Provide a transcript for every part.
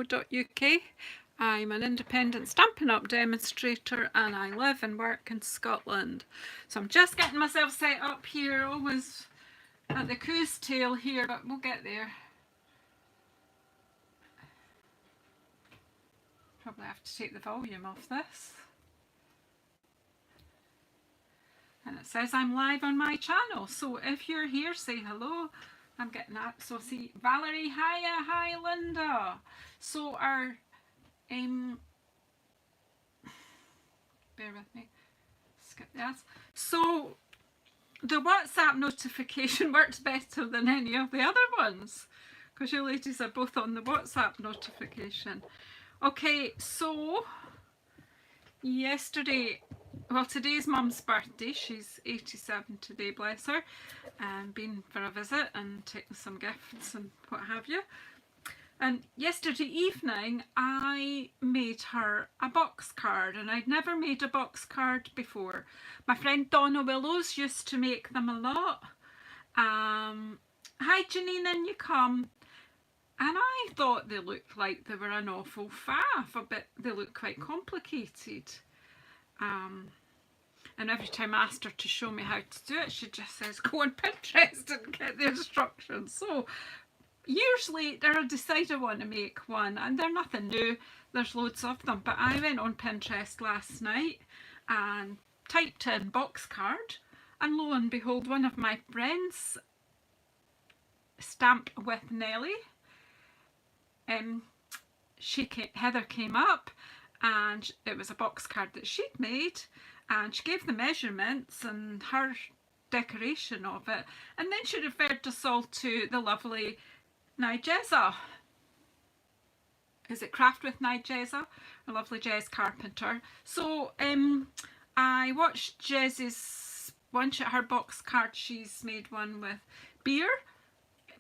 meadow.co.uk. I'm an independent Stampin' Up! Demonstrator and I live and work in Scotland. So I'm just getting myself set up here, always at the coos tail here, but we'll get there. Probably have to take the volume off this. And it says I'm live on my channel, so if you're here, say hello. I'm getting that. So see Valerie, hiya, hi Linda. So our bear with me, skip this. So the WhatsApp notification works better than any of the other ones because you ladies are both on the WhatsApp notification. Okay, so yesterday, well, today's Mum's birthday. She's 87 today, bless her. Been for a visit and taken some gifts and what have you. And yesterday evening I made her a box card, and I'd never made a box card before. My friend Donna Willows used to make them a lot. Hi Janine, in you come. And I thought they looked like they were an awful faff, they look quite complicated. And every time I asked her to show me how to do it, she just says, go on Pinterest and get the instructions. So years later, I decided I want to make one, and they're nothing new. There's loads of them. But I went on Pinterest last night and typed in box card, and lo and behold, one of my friends, Stamp with Nellie, Heather came up, and it was a box card that she'd made, and she gave the measurements and her decoration of it, and then she referred us all to the lovely Nigeza. Is it Craft with Nigeza? A lovely Jez Carpenter. So I watched Jez's one, her box card. She's made one with beer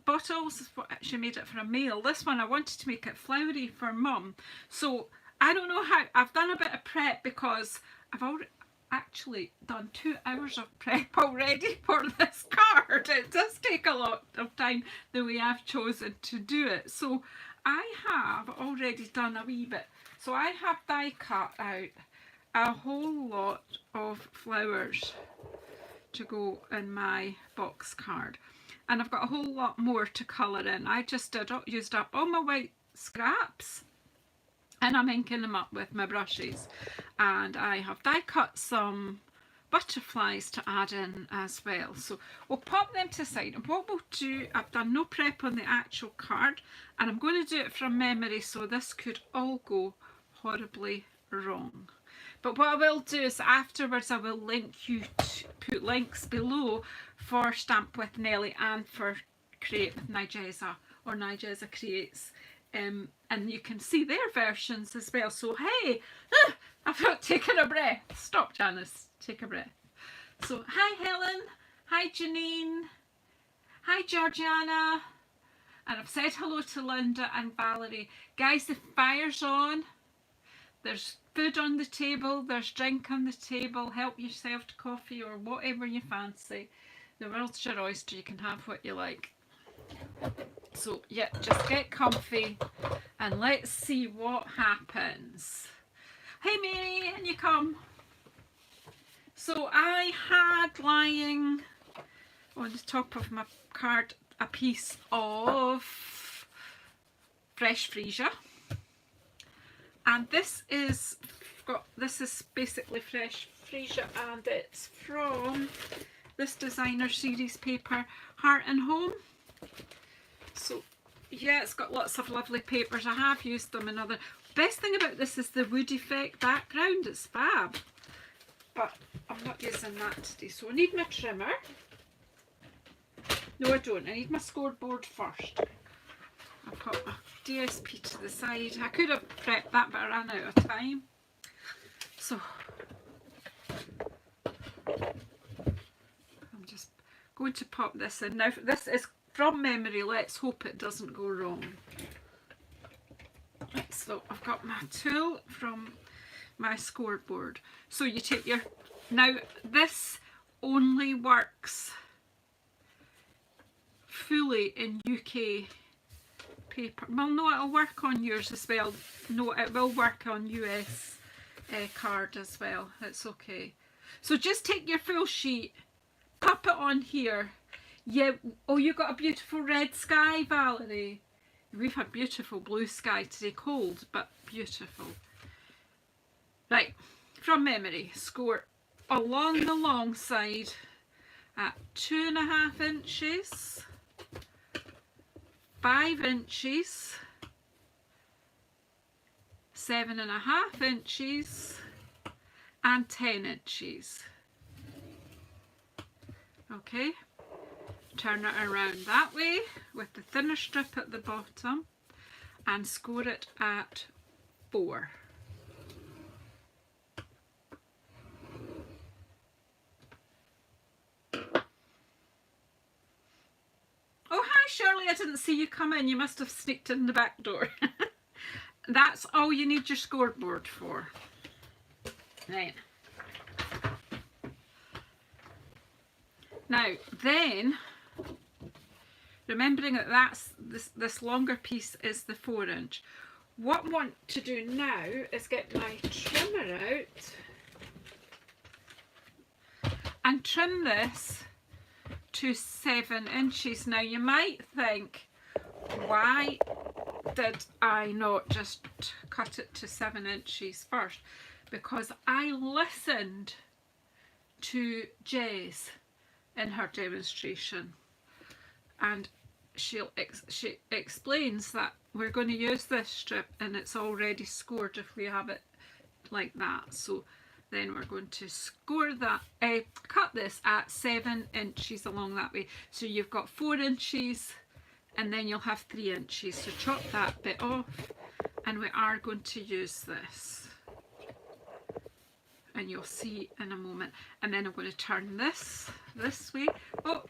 bottles. She made it for a meal. This one I wanted to make it flowery for Mum. So I don't know how. I've done a bit of prep because I've already actually done 2 hours of prep already for this card. It does take a lot of time the way I've chosen to do it. So I have already done a wee bit. So I have die cut out a whole lot of flowers to go in my box card. And I've got a whole lot more to colour in. I just used up all my white scraps, and I'm inking them up with my brushes. And I have die cut some butterflies to add in as well. So we'll pop them to the side. And what we'll do, I've done no prep on the actual card, and I'm going to do it from memory, so this could all go horribly wrong. But what I will do is afterwards I will link you to, put links below for Stamp with Nellie and for Create with Nigeza, or Nigeza Creates. And you can see their versions as well. So hey, I've not taken a breath. Stop, Janice, take a breath. So hi Helen, hi Janine, hi Georgiana, and I've said hello to Linda and Valerie. Guys, the fire's on. There's food on the table, there's drink on the table. Help yourself to coffee or whatever you fancy. The world's your oyster, you can have what you like. So yeah, just get comfy and let's see what happens. Hey Mary, in you come. So I had lying on the top of my card a piece of fresh freesia. And this is basically fresh freesia, and it's from this designer series paper, Heart and Home. So yeah, it's got lots of lovely papers. I have used them in other. Best thing about this is the wood effect background. It's fab, but I'm not using that today. So I need my trimmer. No, I don't. I need my scoreboard first. I've got my DSP to the side. I could have prepped that, but I ran out of time. So I'm just going to pop this in. Now this is from memory. Let's hope it doesn't go wrong. Right, so I've got my tool from my scoreboard. So you take your, now this only works fully in UK paper. Well, no, it'll work on yours as well. No, it will work on US card as well. It's okay. So just take your full sheet, pop it on here. Yeah. Oh, you got a beautiful red sky, Valerie. We've had beautiful blue sky today. Cold, but beautiful. Right. From memory, score along the long side at 2.5 inches, 5 inches, 7.5 inches, and 10 inches. Okay, turn it around that way with the thinner strip at the bottom and score it at 4. Oh, hi Shirley, I didn't see you come in. You must have sneaked in the back door. That's all you need your scoreboard for. Right. Now, then, remembering that this longer piece is the 4-inch. What I want to do now is get my trimmer out and trim this to 7 inches. Now you might think, why did I not just cut it to 7 inches first? Because I listened to Jazz in her demonstration, and she explains that we're going to use this strip and it's already scored if we have it like that. So then we're going to score that, cut this at 7 inches along that way. So you've got 4 inches and then you'll have 3 inches. So chop that bit off and we are going to use this. And you'll see in a moment. And then I'm going to turn this way. Oh,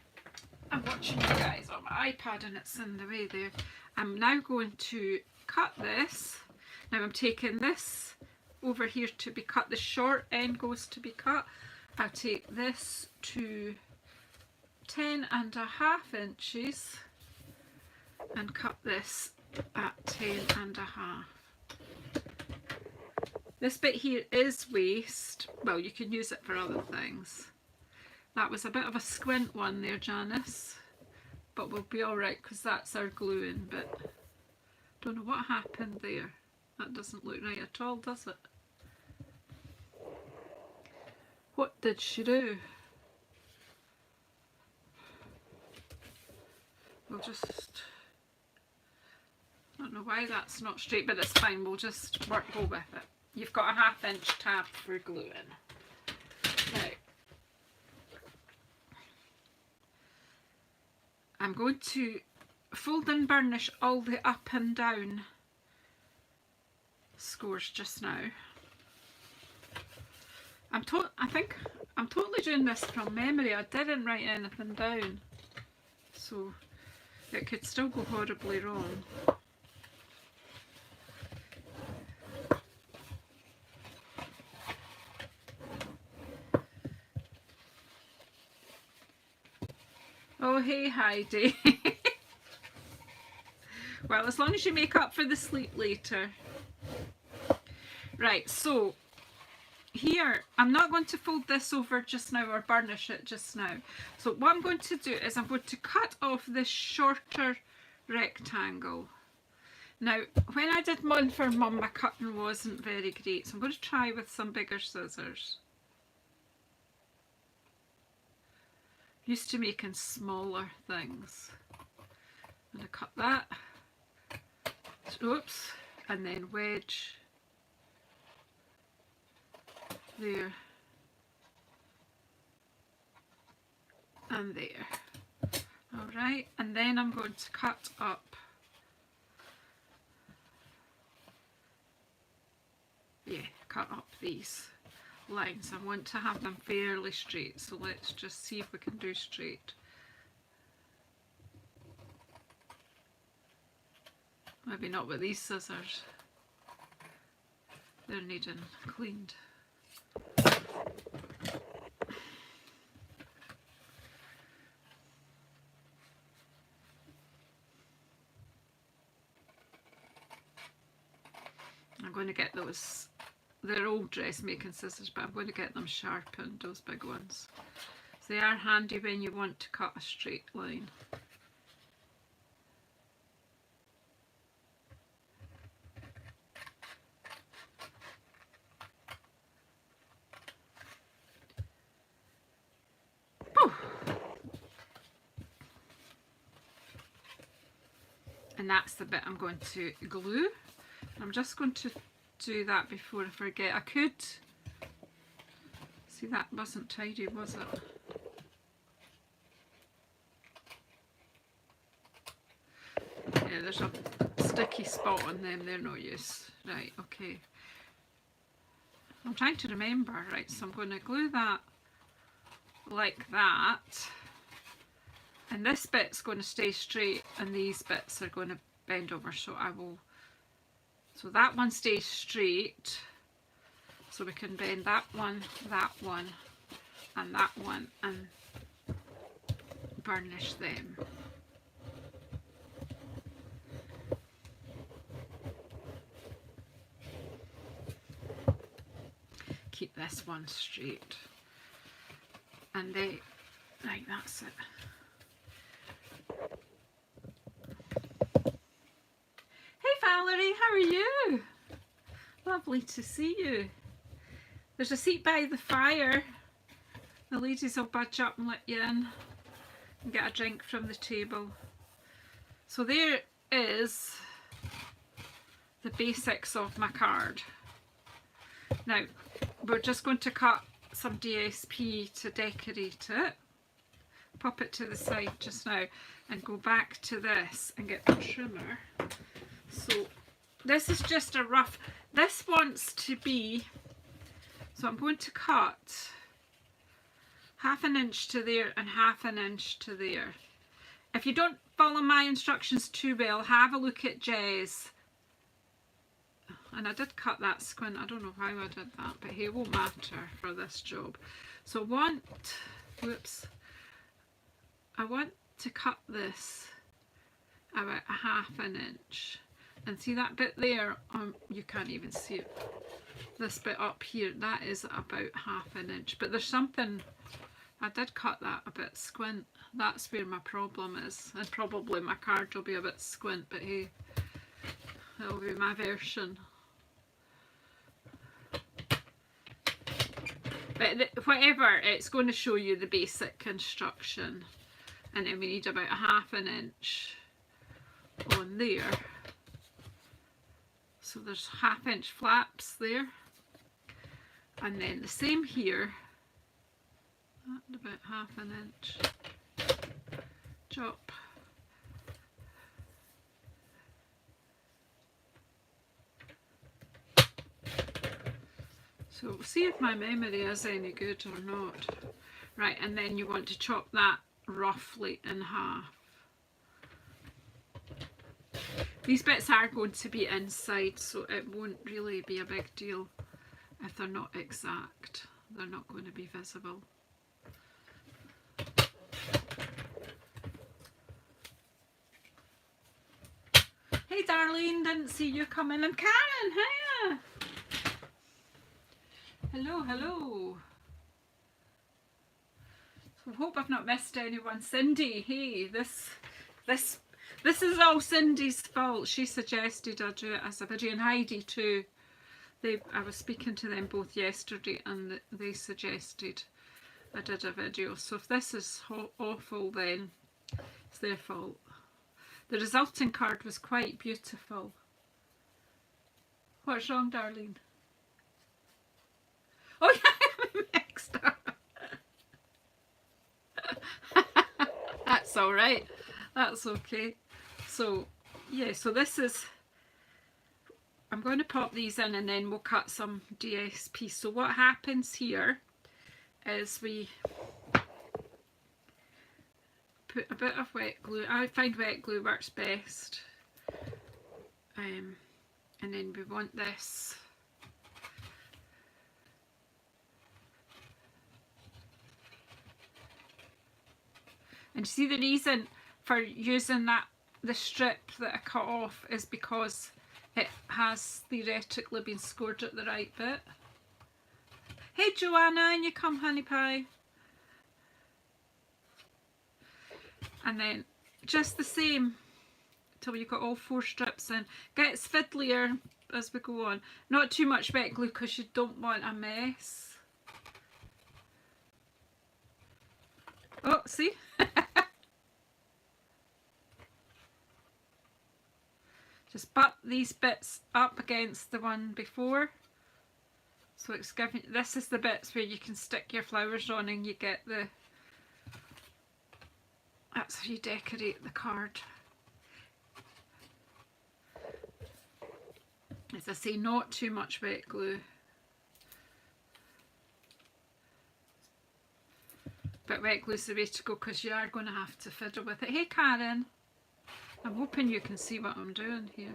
I'm watching you guys on my iPad and it's in the way there. I'm now going to cut this. Now I'm taking this over here to be cut. The short end goes to be cut. I'll take this to 10.5 inches and cut this at 10.5. This bit here is waste. Well, you can use it for other things. That was a bit of a squint one there, Janice, but we'll be alright because that's our gluing bit. Don't know what happened there. That doesn't look right at all, does it? What did she do? We'll just... I don't know why that's not straight, but it's fine. We'll just go with it. You've got a 1/2 inch tab for gluing. Now, I'm going to fold and burnish all the up and down scores just now. I think I'm totally doing this from memory. I didn't write anything down, so it could still go horribly wrong. Oh, hey Heidi. Well, as long as you make up for the sleep later. Right, so here, I'm not going to fold this over just now or burnish it just now. So what I'm going to do is I'm going to cut off this shorter rectangle. Now, when I did mine for Mum, my cutting wasn't very great, so I'm going to try with some bigger scissors. Used to making smaller things. And I cut that. Oops. And then wedge there and there. Alright, and then I'm going to cut up, cut up these lines. I want to have them fairly straight, so let's just see if we can do straight. Maybe not with these scissors, they're needing cleaned. going to get those, they're old dressmaking scissors, but I'm going to get them sharpened, those big ones. So they are handy when you want to cut a straight line. And that's the bit I'm going to glue. I'm just going to do that before I forget. I could, see, that wasn't tidy, was it? Yeah, there's a sticky spot on them, they're no use. Right, okay. I'm trying to remember, right, so I'm going to glue that like that. And this bit's going to stay straight and these bits are going to bend over, so I will, so that one stays straight, so we can bend that one, and that one, and burnish them. Keep this one straight. And they, right, that's it. Valerie, how are you? Lovely to see you. There's a seat by the fire. The ladies will budge up and let you in and get a drink from the table. So there is the basics of my card. Now we're just going to cut some DSP to decorate it. Pop it to the side just now and go back to this and get the trimmer. So this is just a rough, this wants to be, so I'm going to cut 1/2 inch to there and 1/2 inch to there. If you don't follow my instructions too well, have a look at Jazz. And I did cut that squint, I don't know how I did that, but hey, it won't matter for this job. So I want, whoops, I want to cut this about 1/2 inch. And see that bit there, you can't even see it, this bit up here, that is about 1/2 inch, but there's something, I did cut that a bit squint, that's where my problem is, and probably my card will be a bit squint, but hey, it'll be my version. But whatever, it's going to show you the basic construction, and then we need about 1/2 inch on there. So there's 1/2 inch flaps there, and then the same here, about 1/2 inch chop. So we'll see if my memory is any good or not. Right, and then you want to chop that roughly in half. These bits are going to be inside, so it won't really be a big deal if they're not exact. They're not going to be visible. Hey Darlene, didn't see you coming. And Karen, hiya! Hello, hello. So hope I've not missed anyone. Cindy, hey, this is all Cindy's fault. She suggested I do it as a video, and Heidi too. I was speaking to them both yesterday and they suggested I did a video. So if this is awful, then it's their fault. The resulting card was quite beautiful. What's wrong, Darlene? Oh yeah, I'm mixed up. That's all right. That's okay. So yeah, so this is, I'm going to pop these in and then we'll cut some DSP. So what happens here is we put a bit of wet glue. I find wet glue works best. And then we want this. And see, the reason for using the strip that I cut off is because it has theoretically been scored at the right bit. Hey Joanna, in you come, honey pie. And then just the same till you've got all 4 strips in. Gets fiddlier as we go on. Not too much wet glue because you don't want a mess. Oh, see? Just butt these bits up against the one before. So it's giving, this is the bits where you can stick your flowers on and you get the, that's how you decorate the card. As I say, not too much wet glue. But wet glue's the way to go because you are going to have to fiddle with it. Hey Karen, I'm hoping you can see what I'm doing here.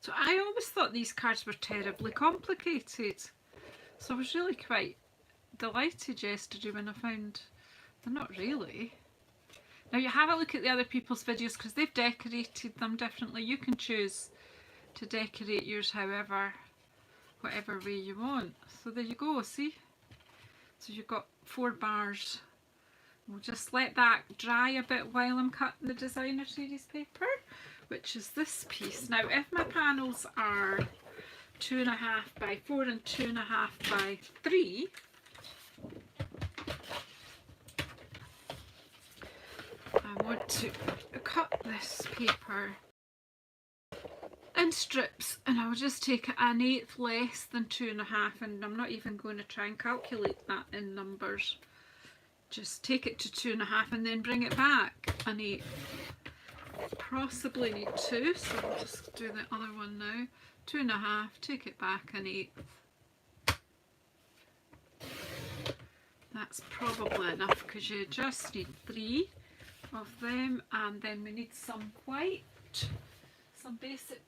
So I always thought these cards were terribly complicated. So I was really quite delighted yesterday when I found they're not really. Now you have a look at the other people's videos because they've decorated them differently. You can choose to decorate yours however, whatever way you want. So there you go, see? So you've got 4 bars. We'll just let that dry a bit while I'm cutting the designer series paper, which is this piece. Now if my panels are 2.5 by 4 and 2.5 by 3, I want to cut this paper in strips, and I'll just take an 1/8 less than 2.5, and I'm not even going to try and calculate that in numbers. Just take it to 2.5 and then bring it back an 1/8. Possibly need 2, so we'll just do the other one now. 2.5, take it back an 1/8. That's probably enough because you just need 3 of them, and then we need some white, some basic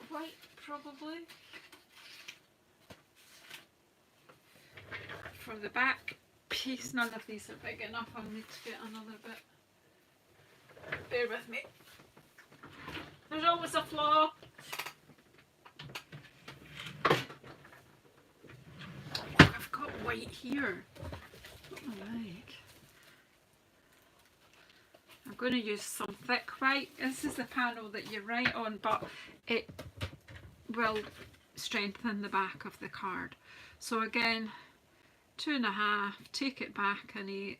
white probably. For the back piece, none of these are big enough, I'll need to get another bit. Bear with me. There's always a flaw. I've got white here. What am I like? I'm going to use some thick white. This is the panel that you write on, but it will strengthen the back of the card. So again, 2.5, take it back an 1/8.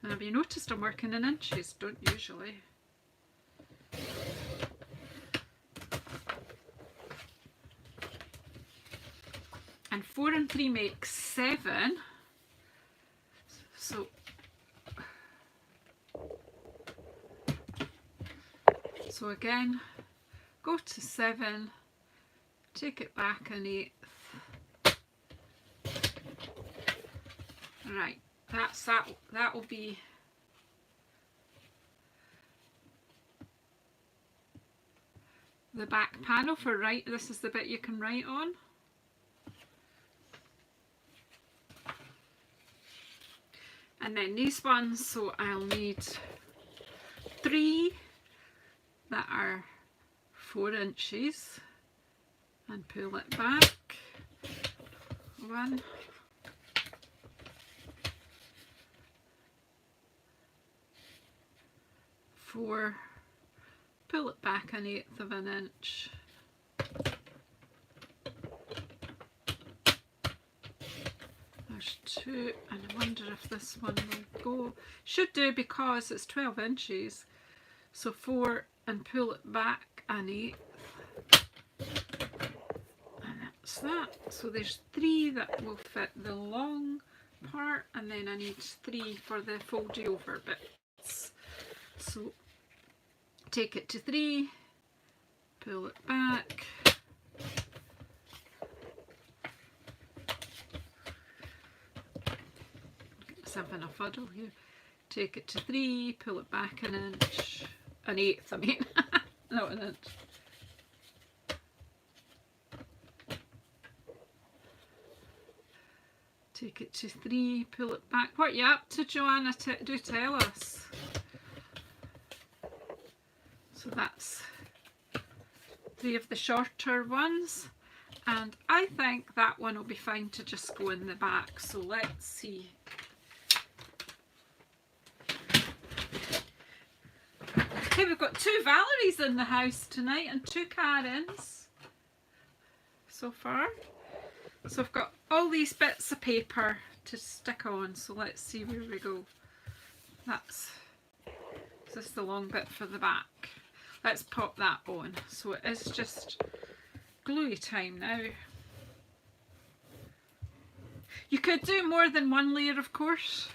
And have you noticed I'm working in inches? Don't usually. And 4 and 3 makes 7. So again, go to 7, take it back an 1/8. Right, that will be the back panel for write. This is the bit you can write on. And then these ones, so I'll need 3 that are 4 inches and pull it back. 1, 4, pull it back an 1/8 of an inch. There's 2, and I wonder if this one will go. Should do because it's 12 inches. So 4 and pull it back an 1/8. And that's that. So there's 3 that will fit the long part, and then I need 3 for the foldy over bits. So take it to 3, pull it back. Get myself in a fuddle here. take it to 3, pull it back an inch, an eighth I mean, not an inch. Take it to 3, pull it back. What are you up to, Joanna? Do tell us. So that's 3 of the shorter ones, and I think that one will be fine to just go in the back. So let's see. Okay, we've got 2 Valeries in the house tonight and 2 Karens so far. So I've got all these bits of paper to stick on, so let's see where we go. That's just the long bit for the back. Let's pop that on. So it is just gluey time now. You could do more than 1 layer, of course.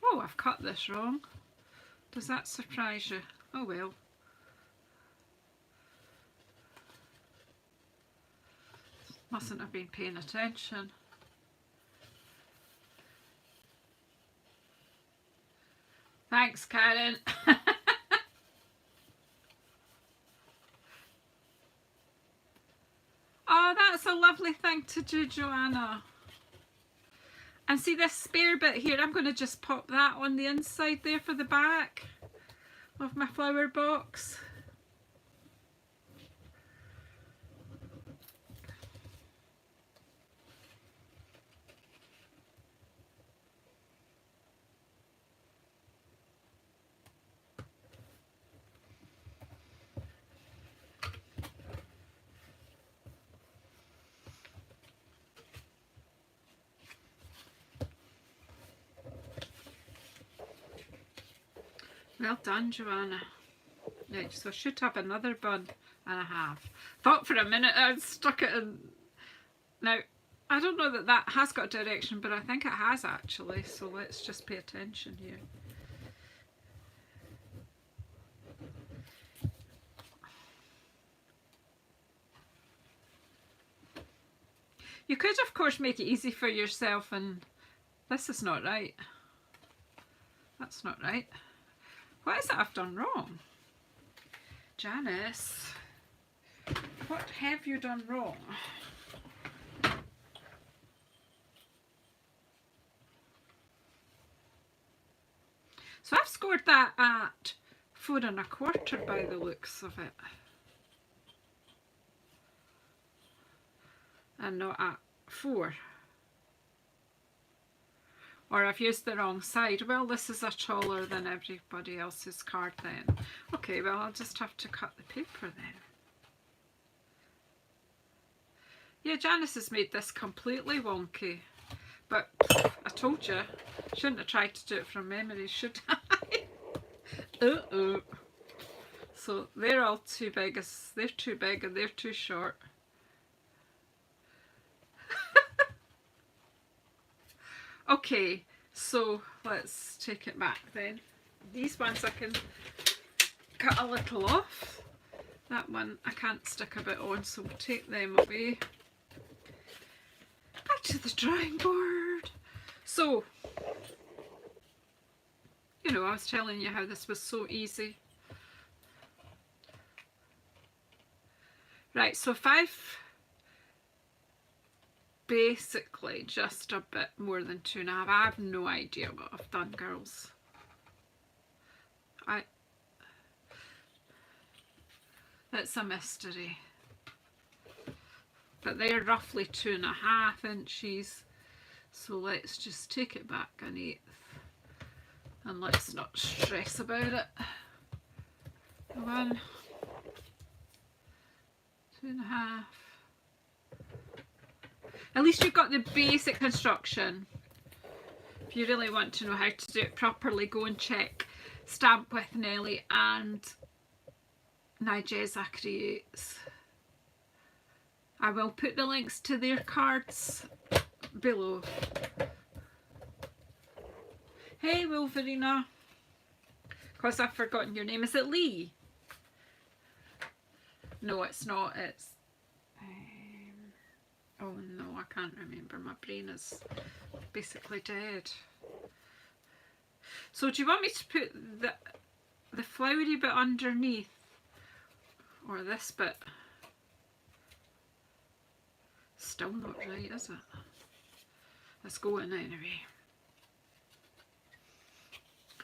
Oh, I've cut this wrong. Does that surprise you? Oh well. Mustn't have been paying attention. Thanks, Karen. Oh, that's a lovely thing to do, Joanna. And see this spare bit here, I'm going to just pop that on the inside there for the back of my flower box. Well done, Joanna. Right, so I should have another bun, and I have. Thought for a minute I'd stuck it in. Now, I don't know that that has got direction, but I think it has actually, so let's just pay attention here. You could, of course, make it easy for yourself, and this is not right. That's not right. What is it I've done wrong? Janice, what have you done wrong? So I've scored that at 4 1/4 by the looks of it. And not at 4. Or I've used the wrong side. Well, this is a taller than everybody else's card then. Okay, well, I'll just have to cut the paper then. Yeah, Janice has made this completely wonky. But I told you, shouldn't have tried to do it from memory, should I? Uh-oh. So they're all too big. They're too big and they're too short. Okay, so let's take it back then. These ones I can cut a little off. That one I can't stick a bit on, so we'll take them away. Back to the drawing board. So, you know, I was telling you how this was so easy. Right, so if I've basically just a bit more than 2 1/2. I have no idea what I've done, girls. It's a mystery. But they're roughly 2 1/2 inches. So let's just take it back an 1/8 and let's not stress about it. 1, 2 1/2. At least you've got the basic construction. If you really want to know how to do it properly, go and check Stamp with Nellie and Jazza Creates. I will put the links to their cards below. Hey Wolverina, because I've forgotten your name. Is it Lee? No, it's not. It's I can't remember. My brain is basically dead. So do you want me to put the flowery bit underneath, or this bit? Still not right, is it? Let's go in anyway.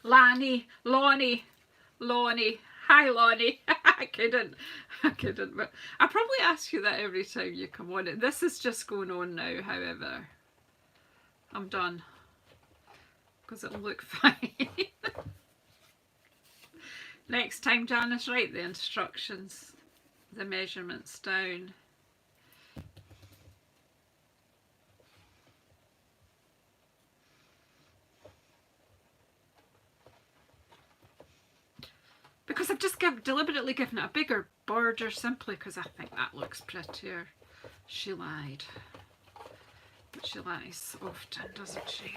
Lonnie. Hi, Lonnie. I couldn't. But I probably ask you that every time you come on. This is just going on now, however. I'm done. Because it'll look fine. Next time, Janice, write the instructions, the measurements down. Because I've just deliberately given it a bigger border simply because I think that looks prettier. She lied. But she lies often, doesn't she?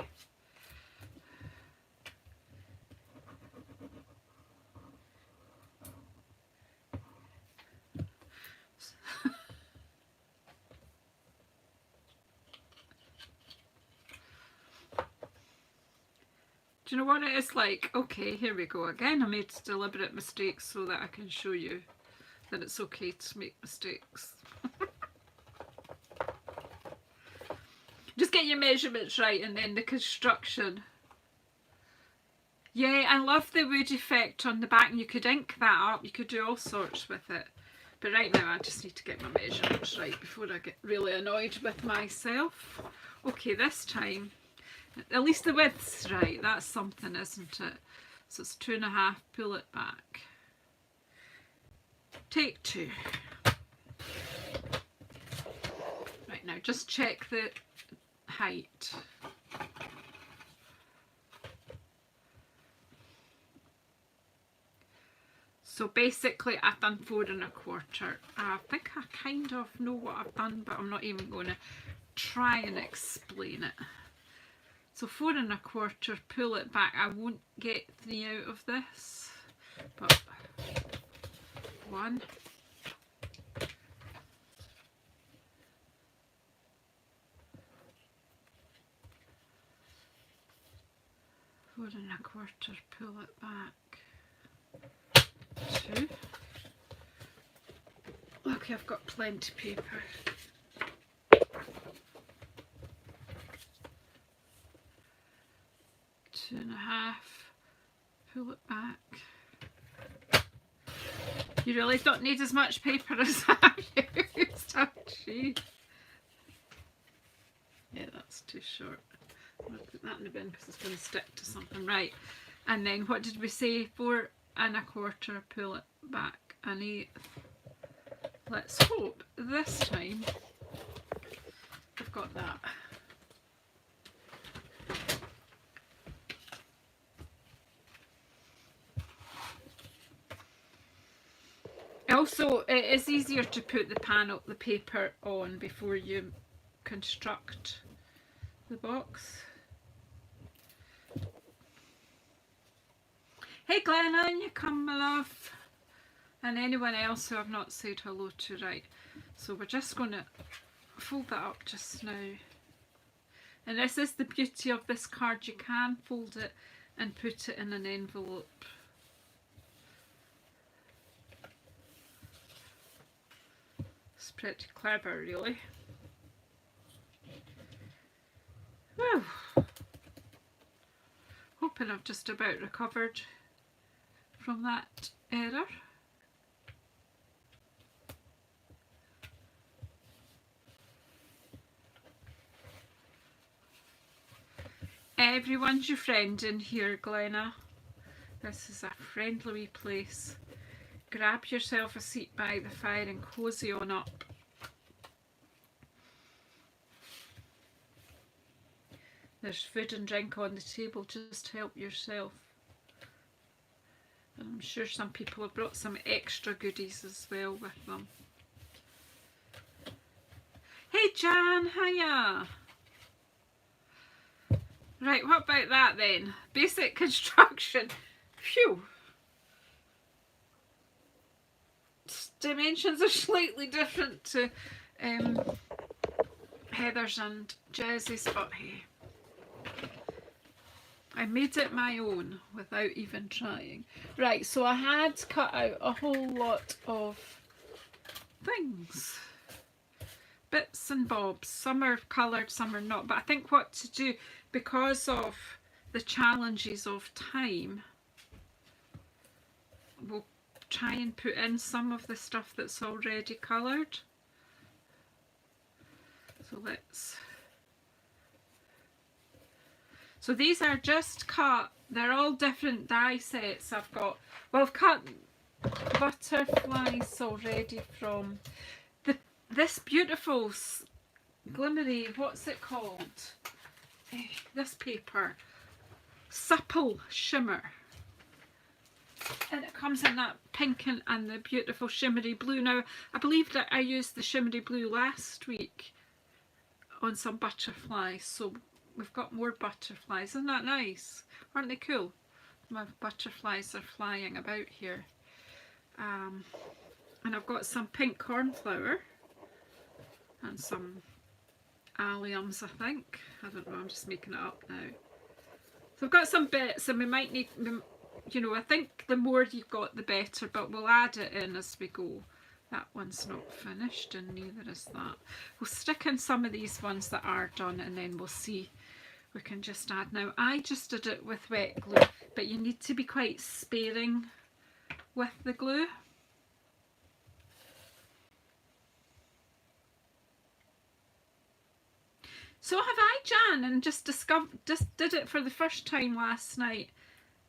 Do you know what it is like? Okay, here we go again. I made deliberate mistakes so that I can show you that it's okay to make mistakes. Just get your measurements right and then the construction. Yeah, I love the wood effect on the back, and you could ink that up. You could do all sorts with it. But right now I just need to get my measurements right before I get really annoyed with myself. Okay, this time, at least the width's right. That's something, isn't it? So it's 2.5, pull it back. Take 2. Right, now just check the height. So basically I've done 4.25. I think I kind of know what I've done, but I'm not even going to try and explain it. So 4.25, pull it back. I won't get 3 out of this, but 1. 4.25, pull it back. 2. Okay, I've got plenty of paper. 2.5, pull it back. You really don't need as much paper as I've used, have you? Yeah, that's too short. I'm going to put that in the bin because it's going to stick to something. Right, and then what did we say? 4.25, pull it back, 1/8. Let's hope this time I've got that. Also, it is easier to put the paper on before you construct the box. Hey Glenna, you come, my love. And anyone else who I've not said hello to, right. So we're just going to fold that up just now. And this is the beauty of this card. You can fold it and put it in an envelope. It's pretty clever, really. Whew. Hoping I've just about recovered from that error. Everyone's your friend in here, Glenna. This is a friendly wee place. Grab yourself a seat by the fire and cozy on up. There's food and drink on the table, just help yourself. And I'm sure some people have brought some extra goodies as well with them. Hey Jan, hiya! Right, what about that then? Basic construction. Phew! Dimensions are slightly different to Heather's and Jess's, but hey, I made it my own without even trying. Right, so I had cut out a whole lot of things, bits and bobs. Some are coloured, some are not, but I think what to do, because of the challenges of time, we'll try and put in some of the stuff that's already coloured. So so these are just cut, they're all different die sets I've got. Well, I've cut butterflies already from this beautiful glimmery, what's it called? This paper, Supple Shimmer. And it comes in that pink and the beautiful shimmery blue. Now, I believe that I used the shimmery blue last week on some butterflies, so we've got more butterflies. Isn't that nice? Aren't they cool? My butterflies are flying about here. And I've got some pink cornflower and some alliums, I think. I don't know, I'm just making it up now. So I've got some bits, and we might need, you know, I think the more you've got the better, but we'll add it in as we go. That one's not finished, and neither is that. We'll stick in some of these ones that are done, and then we'll see. We can just add. Now, I just did it with wet glue, but you need to be quite sparing with the glue. So have I, Jan, and just did it for the first time last night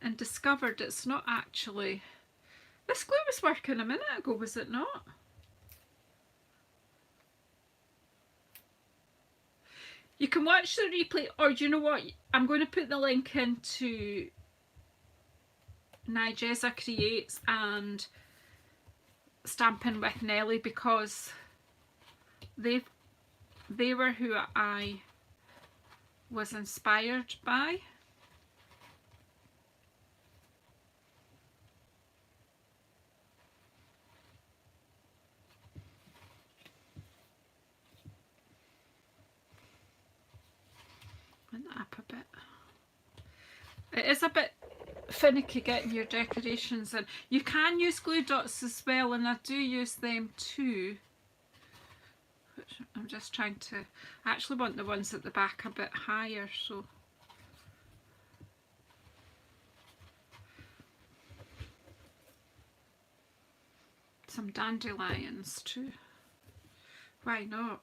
and discovered it's not actually... This glue was working a minute ago, was it not? You can watch the replay, or you know what? I'm going to put the link into Jazza Creates and Stamping with Nellie, because they were who I was inspired by. And up a bit. It is a bit finicky getting your decorations in. You can use glue dots as well, and I do use them too. Which I'm just trying to, I actually want the ones at the back a bit higher, so. Some dandelions too. Why not?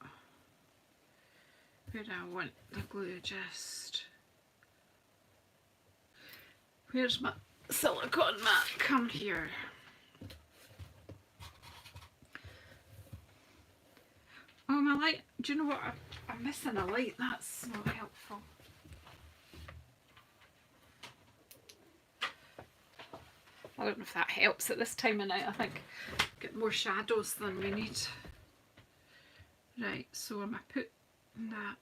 Where do I want the glue? Just, where's my silicone mat? Come here. Oh, my light, do you know what? I'm missing a light. That's not helpful. I don't know if that helps at this time of night. I think get more shadows than we need. Right, so I'm going to put that,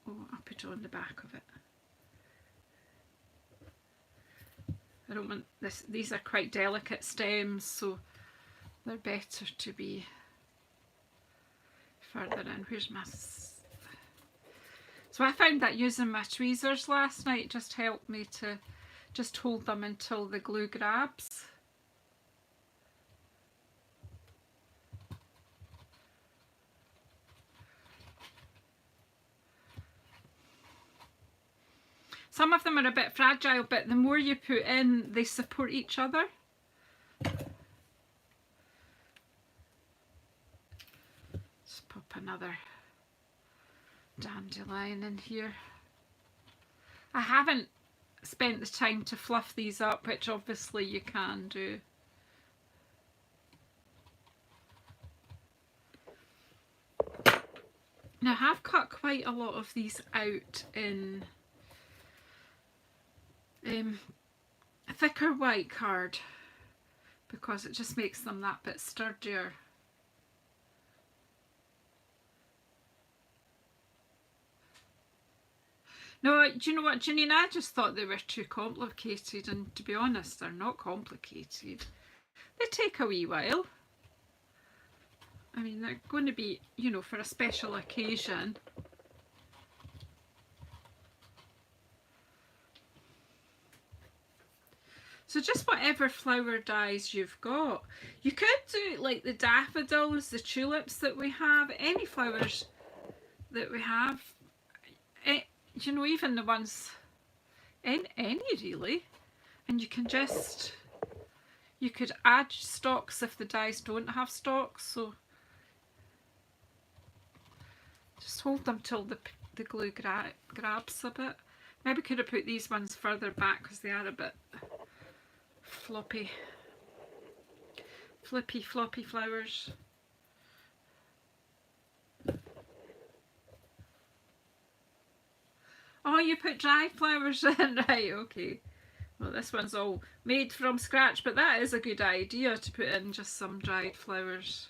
oh, I'll put it on the back of it. I don't want this, these are quite delicate stems, so they're better to be further in. Where's my... So I found that using my tweezers last night just helped me to just hold them until the glue grabs. Some of them are a bit fragile, but the more you put in, they support each other. Let's pop another dandelion in here. I haven't spent the time to fluff these up, which obviously you can do. Now I have cut quite a lot of these out in thicker white card because it just makes them that bit sturdier. No, do you know what, Janine? I just thought they were too complicated, and to be honest, they're not complicated. They take a wee while. I mean, they're going to be, you know, for a special occasion. So just whatever flower dies you've got. You could do like the daffodils, the tulips that we have, any flowers that we have. You know, even the ones, any really. And you can just, you could add stalks if the dies don't have stalks. So just hold them till the glue grabs a bit. Maybe could have put these ones further back because they are a bit floppy flowers. Oh, you put dried flowers in, right, okay. Well, this one's all made from scratch, but that is a good idea to put in just some dried flowers.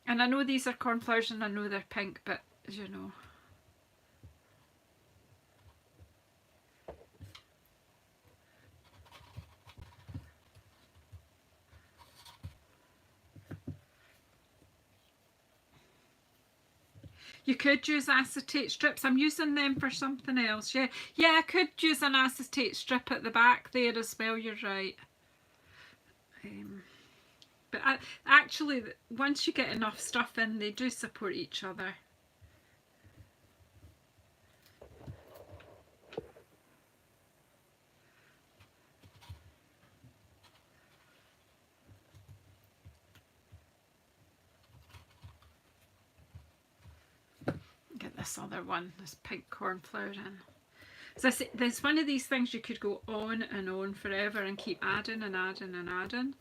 And I know these are cornflowers and I know they're pink, but you know. You could use acetate strips. I'm using them for something else. Yeah, I could use an acetate strip at the back there as well, you're right. But actually, once you get enough stuff in, they do support each other. Get this other one, this pink cornflower in. So I say, there's one of these things you could go on and on forever and keep adding and adding and adding.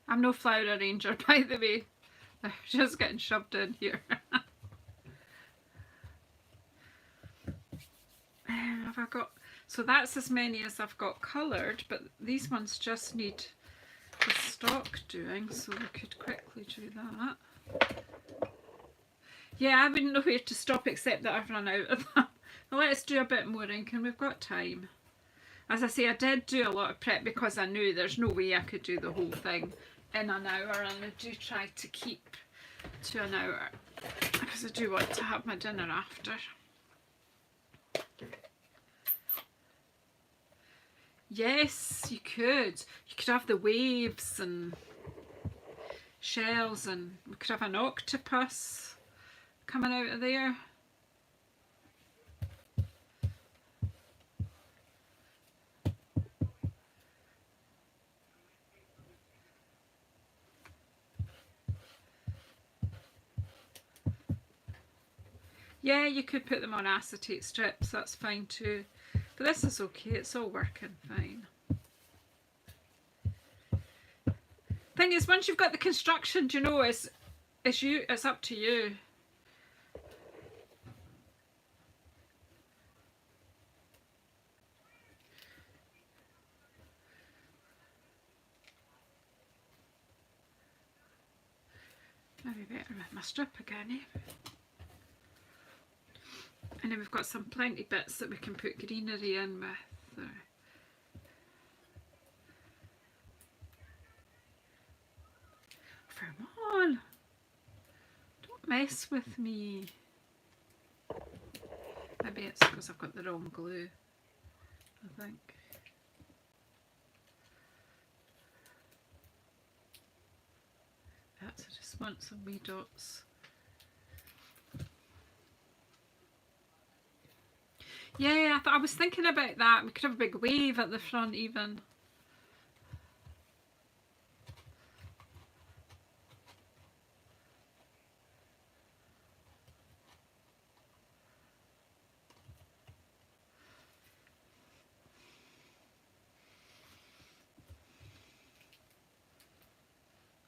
I'm no flower arranger, by the way. They're just getting shoved in here. Have I got... So that's as many as I've got coloured, but these ones just need the stalk doing, so we could quickly do that. Yeah, I wouldn't know where to stop except that I've run out of them. Well, let's do a bit more ink and we've got time. As I say, I did do a lot of prep because I knew there's no way I could do the whole thing in an hour, and I do try to keep to an hour because I do want to have my dinner after. Yes, you could. You could have the waves and shells, and we could have an octopus coming out of there. Yeah, you could put them on acetate strips, that's fine too. But this is okay, it's all working fine. Thing is, once you've got the construction, do you know, it's up to you. Maybe better with my strip again, eh? And then we've got some plenty bits that we can put greenery in with. Come on! Don't mess with me. Maybe it's because I've got the wrong glue, I think. That's, I just want some wee dots. Yeah, I was thinking about that. We could have a big wave at the front even.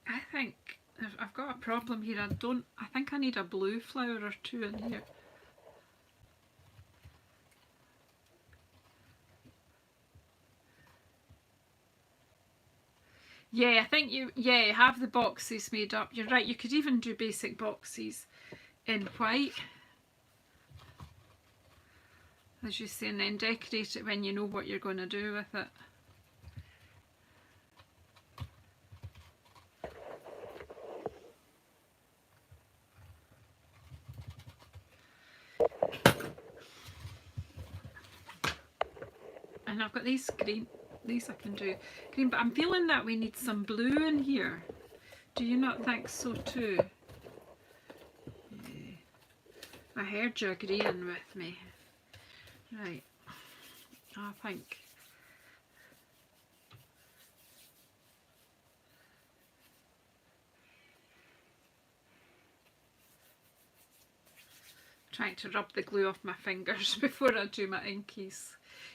I think I've got a problem here. I think I need a blue flower or two in here. Yeah, I think you have the boxes made up. You're right, you could even do basic boxes in white, as you say, and then decorate it when you know what you're going to do with it. And I've got these green, these I can do green, but I'm feeling that we need some blue in here. Do you not think so too? Yeah. I heard you agreeing with me. Right, I think. Trying to rub the glue off my fingers before I do my inkies.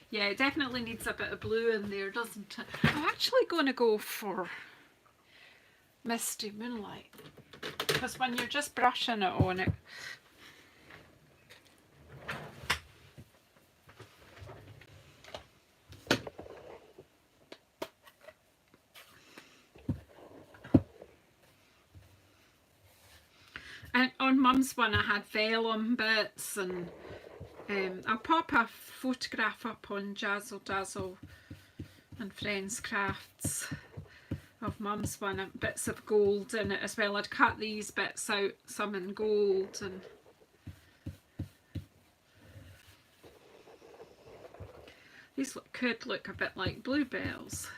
Yeah, it definitely needs a bit of blue in there, doesn't it? I'm actually going to go for Misty Moonlight, because when you're just brushing it on it, and on Mum's one I had vellum bits, and I'll pop a photograph up on Jazzle Dazzle and Friends Crafts of Mum's one, and bits of gold in it as well. I'd cut these bits out, some in gold, and these could look a bit like bluebells,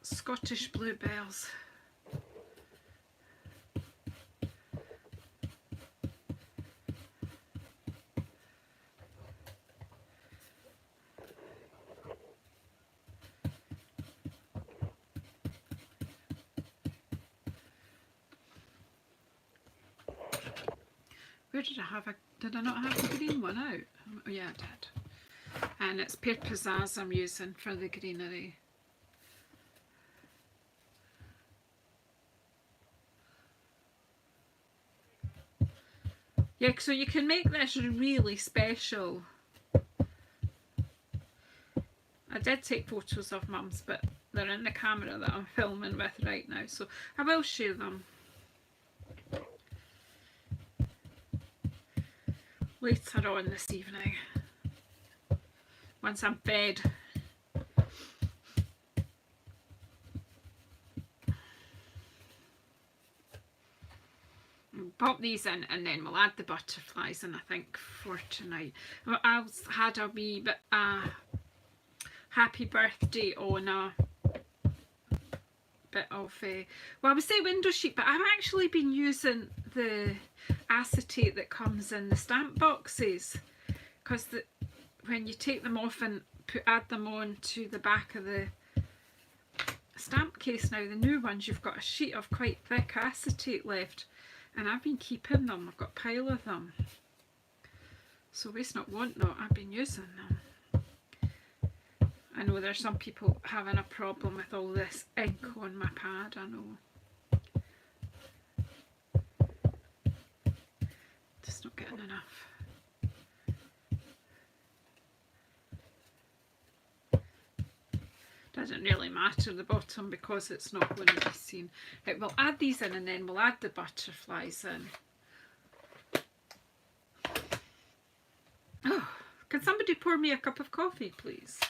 Scottish bluebells. Where did I have did I not have the green one out? Oh yeah, I did. And it's Pear Pizzazz I'm using for the greenery. Yeah, so you can make this really special. I did take photos of Mum's, but they're in the camera that I'm filming with right now, so I will share them later on this evening, once I'm fed. Pop these in and then we'll add the butterflies in, I think, for tonight. I've had a wee bit happy birthday on a bit of well, I would say window sheet, but I've actually been using the acetate that comes in the stamp boxes, because when you take them off and add them on to the back of the stamp case now, the new ones, you've got a sheet of quite thick acetate left, and I've been keeping them. I've got a pile of them, so waste not want not, I've been using them. I know there's some people having a problem with all this ink on my pad, I know. Just not getting enough. Doesn't really matter the bottom because it's not going to be seen. Right, we'll add these in and then we'll add the butterflies in. Oh, can somebody pour me a cup of coffee, please?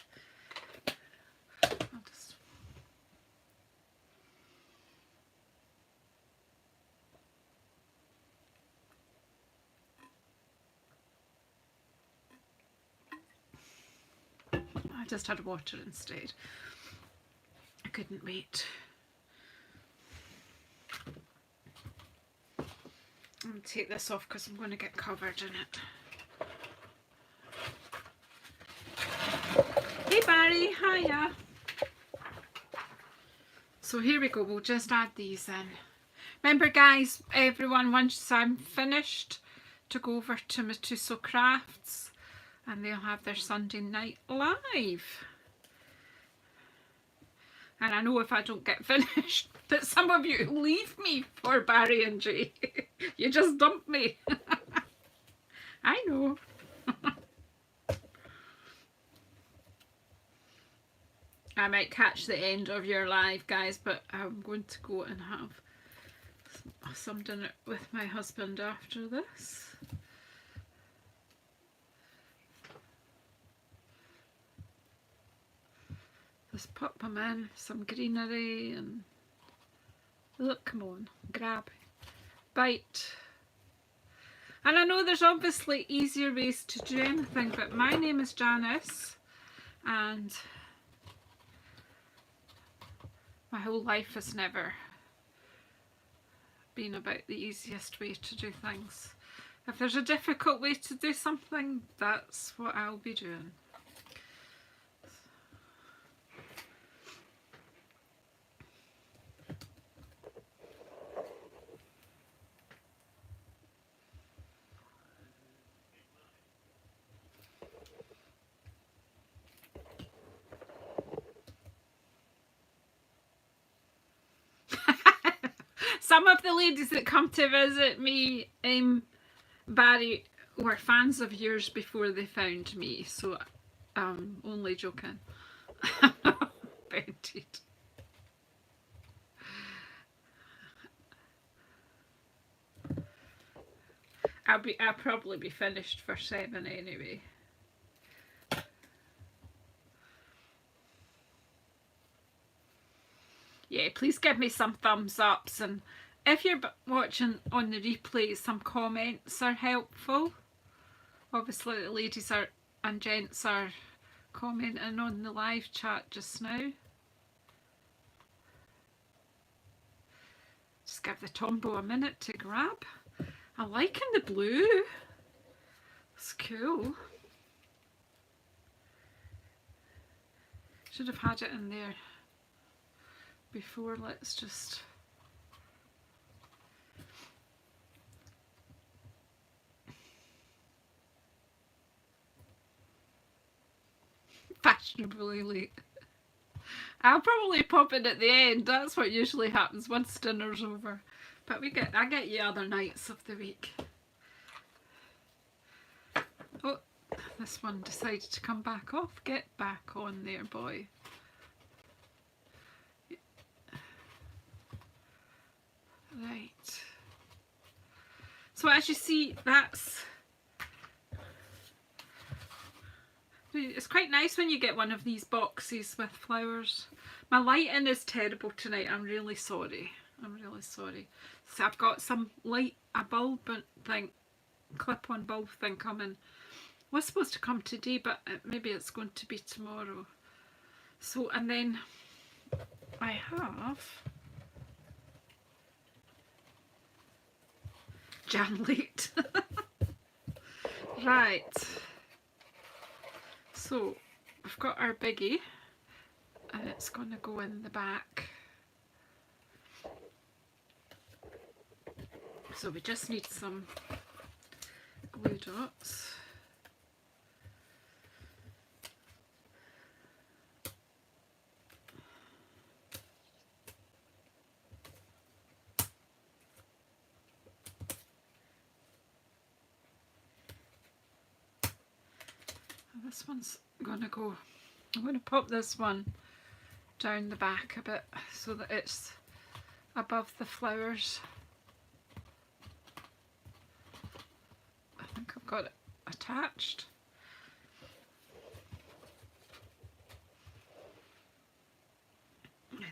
I just had water instead. I couldn't wait. I'm going to take this off because I'm going to get covered in it. Hey Barry, hiya. So here we go, we'll just add these in. Remember guys, everyone, once I'm finished, to go over to Meadow Crafts and they'll have their Sunday night live. And I know if I don't get finished that some of you leave me for Barry and Jay. You just dump me. I know. I might catch the end of your live, guys, but I'm going to go and have some dinner with my husband after this. Just pop them in, some greenery, and look, come on, grab, bite. And I know there's obviously easier ways to do anything, but my name is Janice, and my whole life has never been about the easiest way to do things. If there's a difficult way to do something, that's what I'll be doing. Some of the ladies that come to visit me, Barry, were fans of yours before they found me, so only joking. Indeed. I'll probably be finished for 7 anyway. Yeah, please give me some thumbs ups, and if you're watching on the replay, some comments are helpful. Obviously the ladies and gents are commenting on the live chat just now. Just give the Tombow a minute to grab. I'm liking the blue. It's cool. Should have had it in there before. Let's just fashionably late. I'll probably pop in at the end. That's what usually happens once dinner's over. But I get you other nights of the week. Oh, this one decided to come back off. Get back on there, boy. Right. So as you see, it's quite nice when you get one of these boxes with flowers. My lighting is terrible tonight. I'm really sorry. I'm really sorry. So I've got some a bulb thing, clip-on bulb thing coming. Was supposed to come today, but maybe it's going to be tomorrow. So, and then I have Jan late. Right. So we've got our biggie, and it's going to go in the back. So we just need some glue dots. This one's going to go, I'm going to pop this one down the back a bit so that it's above the flowers. I think I've got it attached.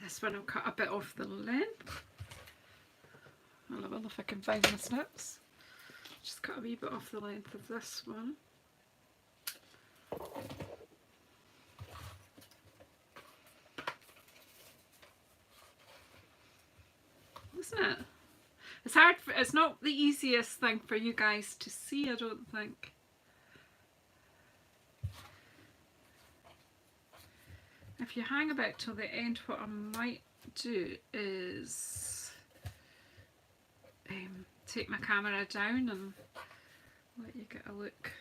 This one I'll cut a bit off the length. I'll have a look if I can find my snips. Just cut a wee bit off the length of this one. Isn't it? It's hard. It's not the easiest thing for you guys to see, I don't think. If you hang about till the end, what I might do is take my camera down and let you get a look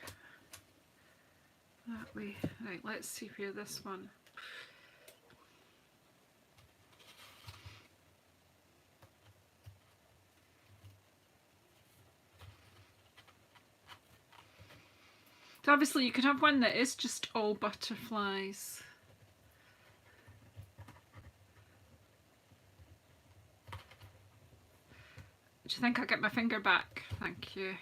that way. Right, let's see where this one. So obviously you could have one that is just all butterflies. Do you think I'll get my finger back? Thank you.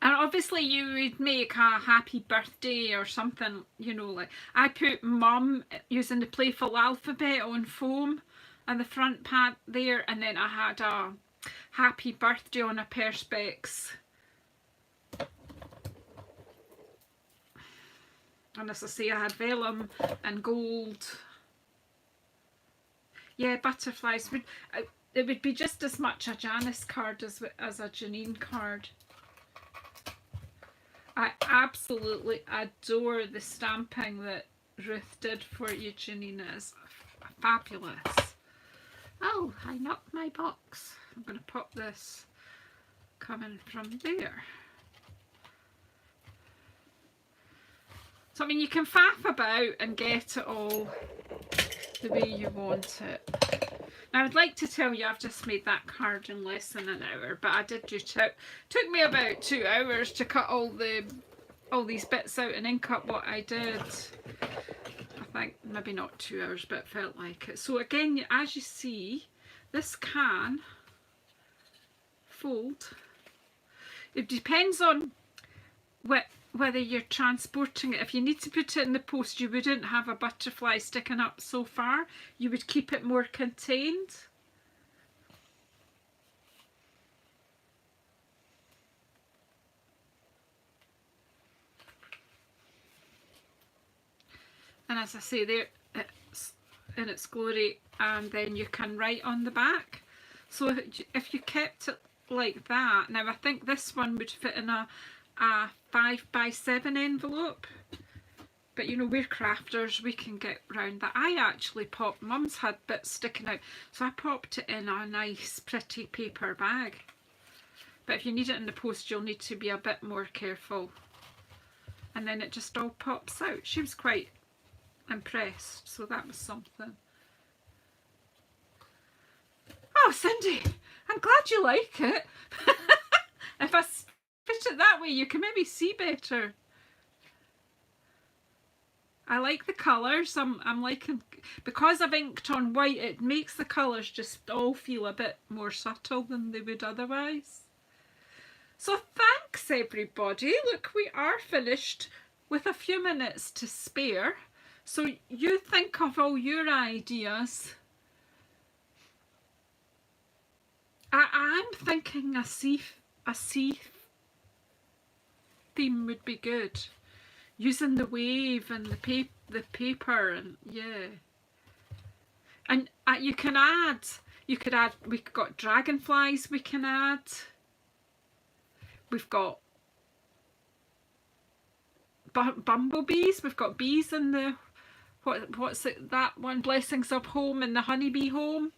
And obviously you would make a happy birthday or something, you know, like I put mum using the playful alphabet on foam on the front pad there, and then I had a happy birthday on a perspex. And as I say, I had vellum and gold. Yeah, butterflies would, it would be just as much a Janice card as a Janine card. I absolutely adore the stamping that Ruth did for you, Janine. It's fabulous. Oh, I knocked my box. I'm going to pop this coming from there. So, I mean, you can faff about and get it all the way you want it. Now, I'd like to tell you I've just made that card in less than an hour, but I did do it. Took me about 2 hours to cut all these bits out and ink up what I did. I think maybe not 2 hours, but it felt like it. So again, as you see, this can fold. It depends on whether you're transporting it. If you need to put it in the post, you wouldn't have a butterfly sticking up so far. You would keep it more contained. And as I say, there it's in its glory, and then you can write on the back. So if you kept it like that, now I think this one would fit in a 5x7 envelope, but you know, we're crafters, we can get round that. I actually popped, Mum's had bits sticking out, so I popped it in a nice pretty paper bag. But if you need it in the post, you'll need to be a bit more careful. And then it just all pops out. She was quite impressed, so that was something. Oh, Cindy, I'm glad you like it. If I fit it that way, you can maybe see better. I like the colours. I'm liking, because I've inked on white, it makes the colours just all feel a bit more subtle than they would otherwise. So thanks everybody. Look, we are finished with a few minutes to spare. So you think of all your ideas. I'm thinking a sea theme would be good. Using the wave and the paper, and yeah. And you could add, we've got dragonflies we can add. We've got bumblebees, we've got bees in the, what's it, that one, Blessings of Home, in the honeybee home.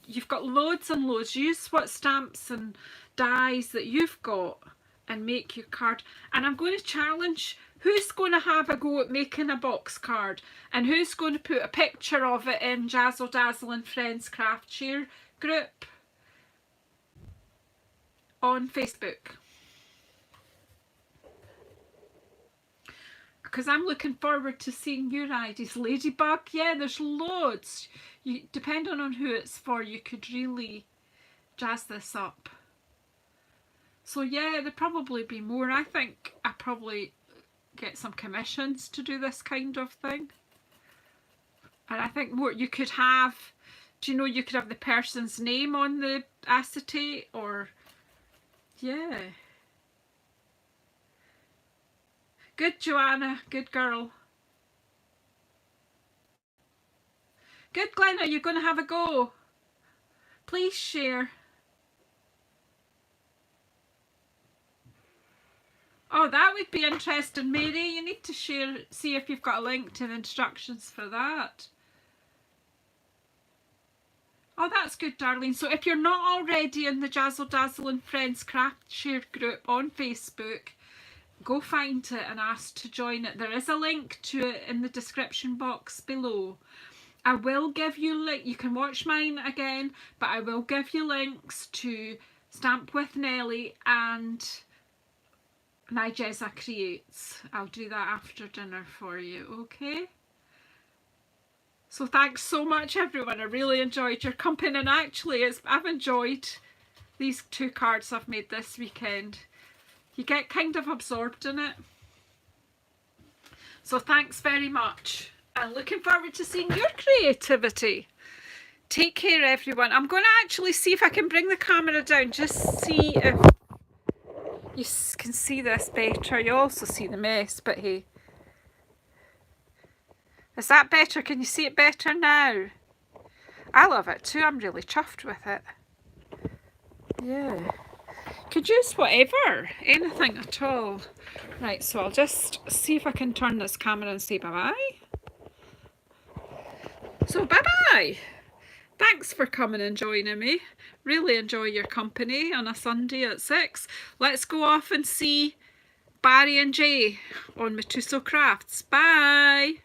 You've got loads and loads. Use what stamps and dies that you've got and make your card. And I'm going to challenge, who's going to have a go at making a box card, and who's going to put a picture of it in Jazzle Dazzle and Friends Craft Share group on Facebook. Because I'm looking forward to seeing your ideas. Ladybug, yeah, there's loads. You, depending on who it's for, you could really jazz this up. So yeah, there'd probably be more. I think I probably get some commissions to do this kind of thing. And I think more you could have, do you know, you could have the person's name on the acetate, or yeah. Good, Joanna, good girl. Good, Glenn, are you going to have a go? Please share. Oh, that would be interesting, Mary. You need to share, see if you've got a link to the instructions for that. Oh, that's good, Darlene. So if you're not already in the Jazzle Dazzle and Friends Craft Share group on Facebook, go find it and ask to join it. There is a link to it in the description box below. I will give you, you can watch mine again, but I will give you links to Stamp with Nellie and my Jezza Creates. I'll do that after dinner for you, okay? So thanks so much everyone. I really enjoyed your company, and actually I've enjoyed these 2 cards I've made this weekend. You get kind of absorbed in it. So thanks very much. I'm looking forward to seeing your creativity. Take care, everyone. I'm going to actually see if I can bring the camera down, just see if you can see this better. You also see the mess, but hey. Is that better? Can you see it better now? I love it too. I'm really chuffed with it. Yeah. Could use whatever, anything at all. Right, so I'll just see if I can turn this camera and say bye-bye. So bye-bye. Thanks for coming and joining me. Really enjoy your company on a Sunday at 6. Let's go off and see Barry and Jay on Meadow Crafts. Bye.